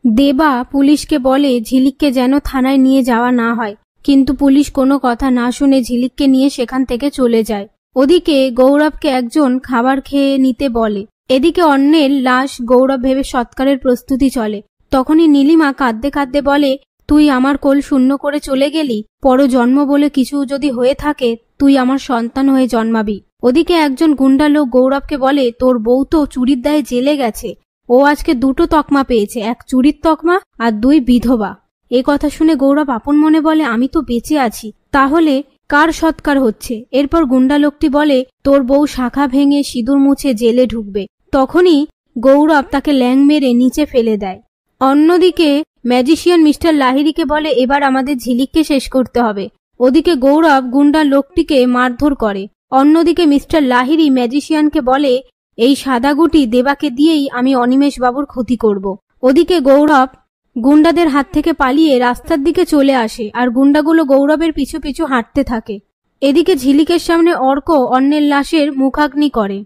দেবা পুলিশকে বলে ঝিলিককে যেন থানায় নিয়ে যাওয়া না হয়, কিন্তু পুলিশ কোনো কথা না শুনে ঝিলিককে নিয়ে সেখান থেকে চলে যায়। ওদিকে গৌরবকে একজন খাবার খেয়ে নিতে বলে। এদিকে অন্যের লাশ গৌরব ভেবে সৎকারের প্রস্তুতি চলে। তখনই নীলিমা কাঁদতে কাঁদতে বলে, তুই আমার কোল শূন্য করে চলে গেলি, পরজন্ম বলে কিছু যদি হয়ে থাকে তুই আমার সন্তান হয়ে জন্মাবি। ওদিকে একজন গুন্ডা লোক গৌরবকে বলে, তোর বউ তো চুরির দায়ে জেলে গেছে, ও আজকে 2টো তকমা পেয়েছে, 1 চুরির তকমা আর 2 বিধবা। এ কথা শুনে গৌরব আপন মনে বলে, আমি তো বেঁচে আছি, তাহলে কার সৎকার হচ্ছে? এরপর গুন্ডা লোকটি বলে, তোর বউ শাখা ভেঙে সিঁদুর মুছে জেলে ঢুকবে। তখনই গৌরব তাকে ল্যাং মেরে নিচে ফেলে দেয়। অন্যদিকে ম্যাজিশিয়ান মিস্টার লাহিড়িকে বলে, এবার আমাদের ঝিলিককে শেষ করতে হবে। ওদিকে গৌরব গুন্ডা লোকটিকে মারধর করে। অন্যদিকে মিস্টার লাহিড়ি ম্যাজিশিয়ানকে বলে, এই সাদা গুটি দেবাকে দিয়েই আমি অনিমেষ বাবুর ক্ষতি করব। ওদিকে গৌরব গুন্ডাদের হাত থেকে পালিয়ে রাস্তার দিকে চলে আসে, আর গুন্ডাগুলো গৌরবের পিছু পিছু হাঁটতে থাকে। এদিকে ঝিলিকের সামনে অর্ক অন্যের লাশের মুখাগ্নি করে।